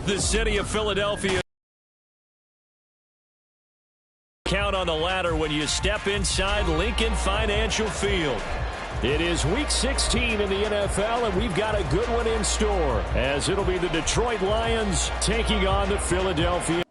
The city of Philadelphia. Count on the ladder when you step inside Lincoln Financial Field. It is Week 16 in the NFL, and we've got a good one in store, as it'll be the Detroit Lions taking on the Philadelphia.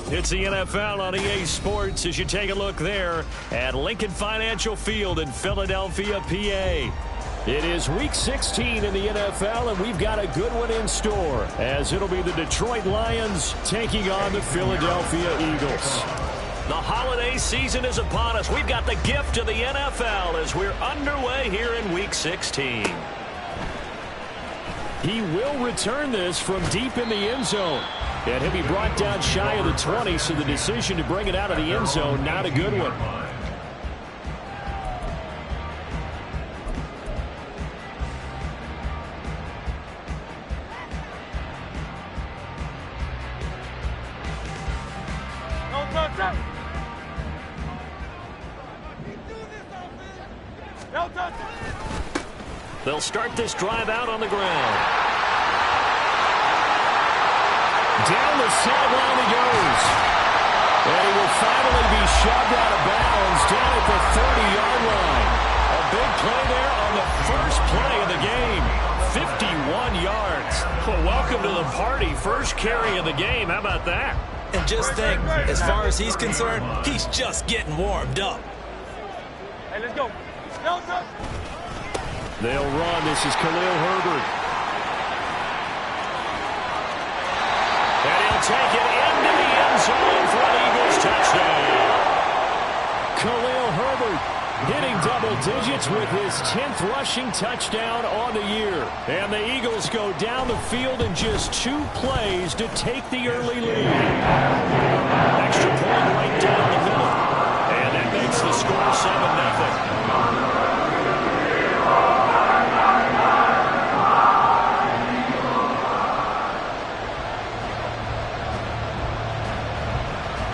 It's the NFL on EA Sports as you take a look there at Lincoln Financial Field in Philadelphia, PA. It is Week 16 in the NFL, and we've got a good one in store, as it'll be the Detroit Lions taking on the Philadelphia Eagles. The holiday season is upon us. We've got the gift of the NFL as we're underway here in Week 16. He will return this from deep in the end zone. And he'll be brought down shy of the 20, so the decision to bring it out of the end zone, not a good one. They'll start this drive out on the ground. Down the sideline he goes. And he will finally be shoved out of bounds down at the 30-yard line. A big play there on the first play of the game. 51 yards. Well, welcome to the party. First carry of the game. How about that? And just think, as far as he's concerned, he's just getting warmed up. Hey, let's go. They'll run. This is Khalil Herbert. And he'll take it into the end zone for an Eagles touchdown. Khalil Herbert hitting double digits with his 10th rushing touchdown on the year. And the Eagles go down the field in just 2 plays to take the early lead. Extra point right down the middle. And that makes the score 7-0.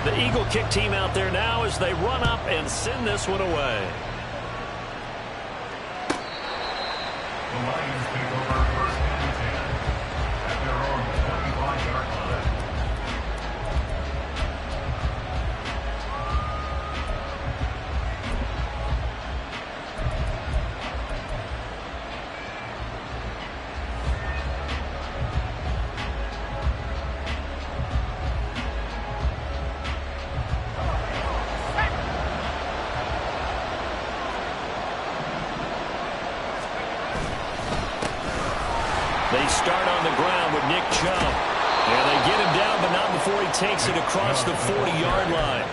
The Eagle kick team out there now as they run up and send this one away. The Lions take over first and 10 at their own 25-yard line. They start on the ground with Nick Chubb. And they get him down, but not before he takes it across the 40-yard line.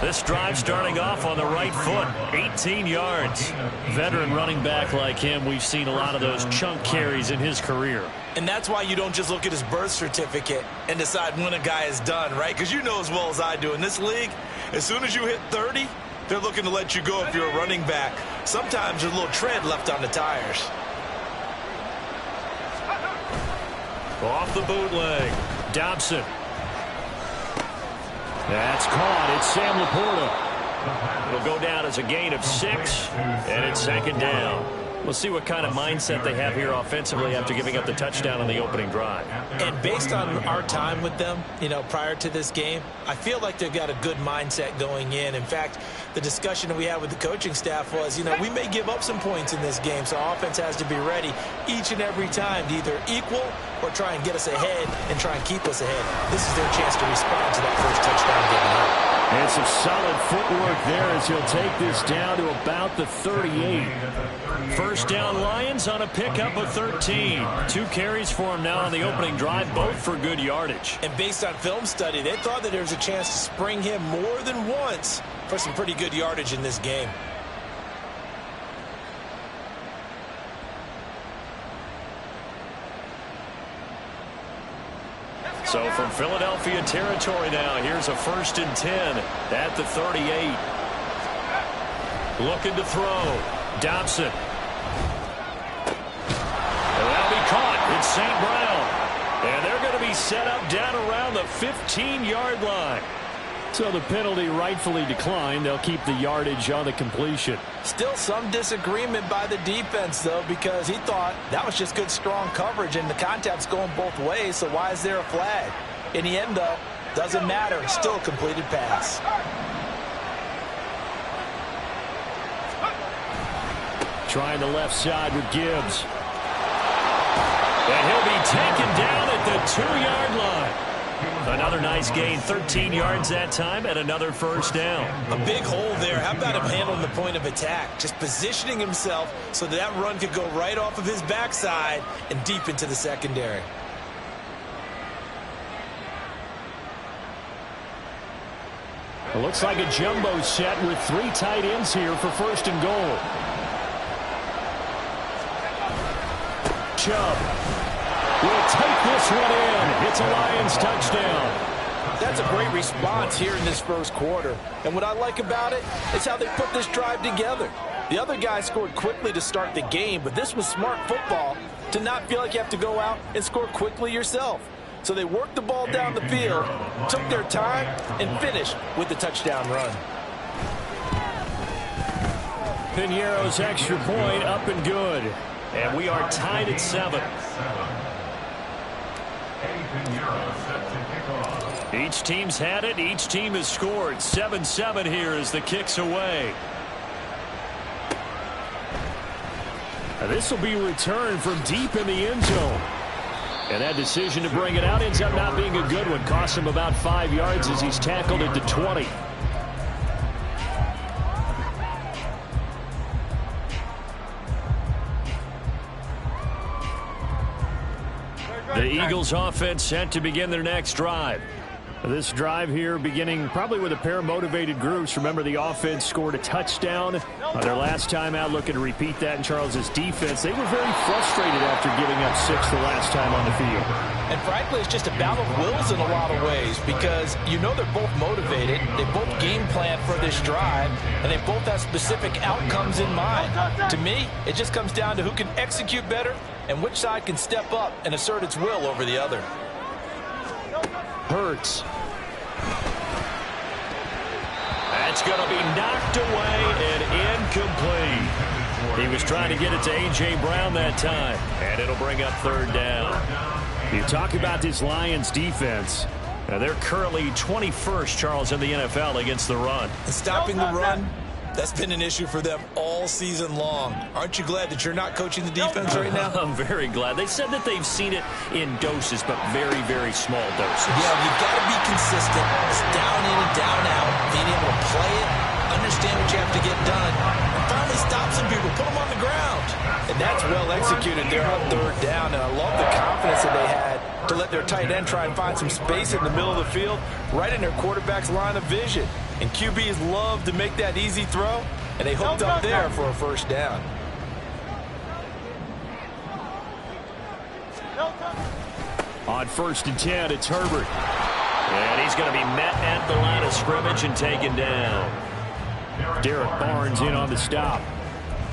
This drive starting off on the right foot, 18 yards. Veteran running back like him, we've seen a lot of those chunk carries in his career. And that's why you don't just look at his birth certificate and decide when a guy is done, right? Because you know as well as I do, in this league, as soon as you hit 30, they're looking to let you go if you're a running back. Sometimes there's a little tread left on the tires. Off the bootleg. Dobson. That's caught. It's Sam Laporta. It'll go down as a gain of 6, and it's second down. We'll see what kind of mindset they have here offensively after giving up the touchdown on the opening drive. And based on our time with them, prior to this game, I feel like they've got a good mindset going in. In fact, the discussion that we had with the coaching staff was, we may give up some points in this game, so offense has to be ready each and every time to either equal or try and get us ahead and try and keep us ahead. This is their chance to respond to that first touchdown given up. And some solid footwork there as he'll take this down to about the 38. First down Lions on a pickup of 13. 2 carries for him now on the opening drive, both for good yardage. And based on film study, they thought that there was a chance to spring him more than once for some pretty good yardage in this game. So from Philadelphia territory now, here's a 1st and 10 at the 38. Looking to throw. Dobson. And that'll be caught. It's St. Brown. And they're going to be set up down around the 15-yard line. So the penalty rightfully declined. They'll keep the yardage on the completion. Still some disagreement by the defense, though, because he thought that was just good, strong coverage, and the contact's going both ways, so why is there a flag? In the end, though, doesn't matter. It's still a completed pass. Trying the left side with Gibbs. And he'll be taken down at the 2-yard line. Another nice gain, 13 yards that time, and another first down. A big hole there. How about him handling the point of attack? Just positioning himself so that run could go right off of his backside and deep into the secondary. It looks like a jumbo set with 3 tight ends here for 1st and goal. Chubb will take this one in. It's a Lions touchdown. That's a great response here in this first quarter. And what I like about it is how they put this drive together. The other guy scored quickly to start the game, but this was smart football to not feel like you have to go out and score quickly yourself. So they worked the ball down the field, took their time, and finished with the touchdown run. Piñeiro's extra point up and good. And we are tied at 7. Each team's had it. Each team has scored. 7-7 here as the kick's away. This will be returned from deep in the end zone. And that decision to bring it out ends up not being a good one. Cost him about 5 yards as he's tackled at the 20. The Eagles offense set to begin their next drive. This drive here beginning probably with a pair of motivated groups. Remember, the offense scored a touchdown on their last time out, looking to repeat that in Charles's defense. They were very frustrated after giving up 6 the last time on the field. And frankly, it's just a battle of wills in a lot of ways because they're both motivated. They both game plan for this drive, and they both have specific outcomes in mind. To me, it just comes down to who can execute better and which side can step up and assert its will over the other. Hurts. That's going to be knocked away and incomplete. He was trying to get it to A.J. Brown that time, and it'll bring up 3rd down. You talk about this Lions defense. Now they're currently 21st, Charles, in the NFL against the run. And stopping the run, that's been an issue for them all season long. Aren't you glad that you're not coaching the defense right now? I'm very glad. They said that they've seen it in doses, but very, very small doses. Yeah, you've got to be consistent. It's down in and down out. Being able to play it, understand what you have to get done, and finally stop some people, put them on the ground. And that's well executed there on 3rd down, and I love the confidence that they had to let their tight end try and find some space in the middle of the field, right in their quarterback's line of vision. And QBs love to make that easy throw, and they hooked up there for a 1st down. On 1st and 10, it's Herbert. And he's going to be met at the line of scrimmage and taken down. Derek Barnes in on the stop.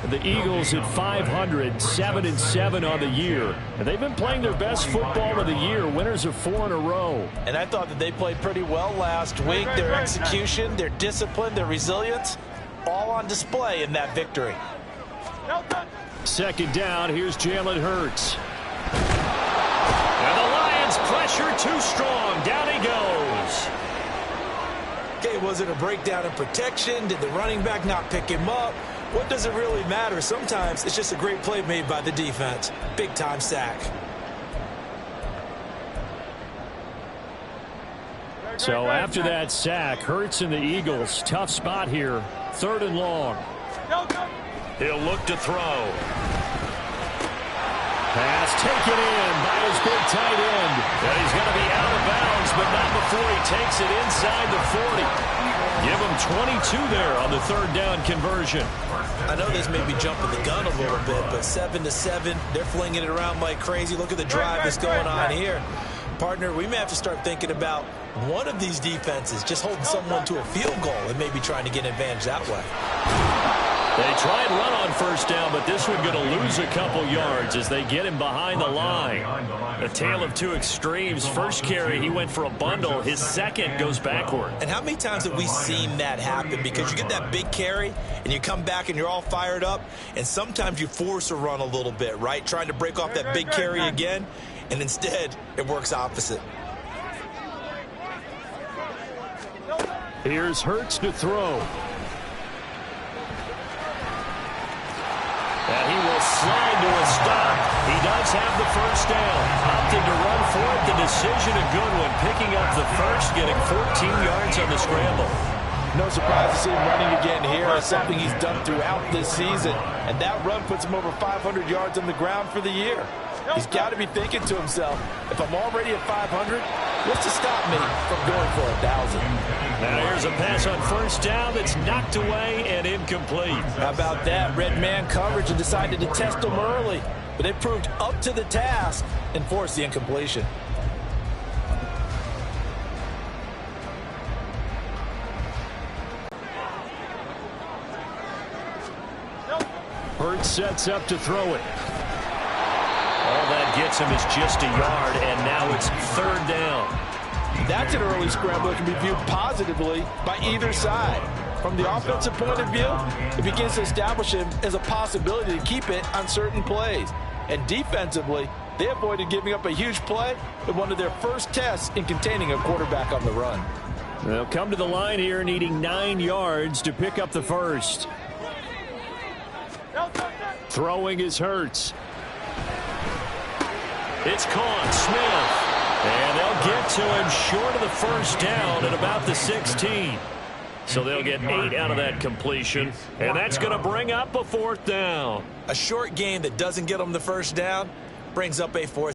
The Eagles at 500, 7-7 on the year. And they've been playing their best football of the year, winners of 4 in a row. And I thought that they played pretty well last week. Their execution, their discipline, their resilience, all on display in that victory. Second down, here's Jalen Hurts. And the Lions pressure too strong. Down he goes. Okay, was it a breakdown in protection? Did the running back not pick him up? What does it really matter? Sometimes it's just a great play made by the defense. Big-time sack. So after that sack, Hurts and the Eagles, tough spot here. 3rd and long. He'll look to throw. Pass taken in by his big tight end. And he's going to be out of bounds, but not before he takes it inside the 40. Give him 22 there on the 3rd down conversion. I know this may be jumping the gun a little bit, but 7-7, they're flinging it around like crazy. Look at the drive that's going on here. Partner, we may have to start thinking about one of these defenses just holding someone to a field goal and maybe trying to get an advantage that way. They try and run on 1st down, but this one going to lose a couple yards as they get him behind the line. A tale of two extremes. First carry, he went for a bundle. His second goes backward. And how many times have we seen that happen? Because you get that big carry, and you come back and you're all fired up, and sometimes you force a run a little bit, right? Trying to break off that big carry again, and instead it works opposite. Here's Hurts to throw. And he will slide to a stop. He does have the 1st down. Opted to run for it. The decision a good one. Picking up the first, getting 14 yards on the scramble. No surprise to see him running again here. It's something he's done throughout this season. And that run puts him over 500 yards on the ground for the year. He's got to be thinking to himself, if I'm already at 500, what's to stop me from going for 1,000? Now here's a pass on 1st down that's knocked away and incomplete. How about that? Red man coverage and decided to test him early. But they proved up to the task and forced the incompletion. Hurts sets up to throw it. All that gets him is just a yard, and now it's 3rd down. That's an early scramble that can be viewed positively by either side. From the offensive point of view, it begins to establish him as a possibility to keep it on certain plays. And defensively, they avoided giving up a huge play in one of their first tests in containing a quarterback on the run. They'll come to the line here needing 9 yards to pick up the first. Throwing is Hurts. It's caught. Smith. And they'll get to him short of the 1st down at about the 16. So they'll get 8 out of that completion. And that's going to bring up a 4th down. A short game that doesn't get them the 1st down brings up a 4th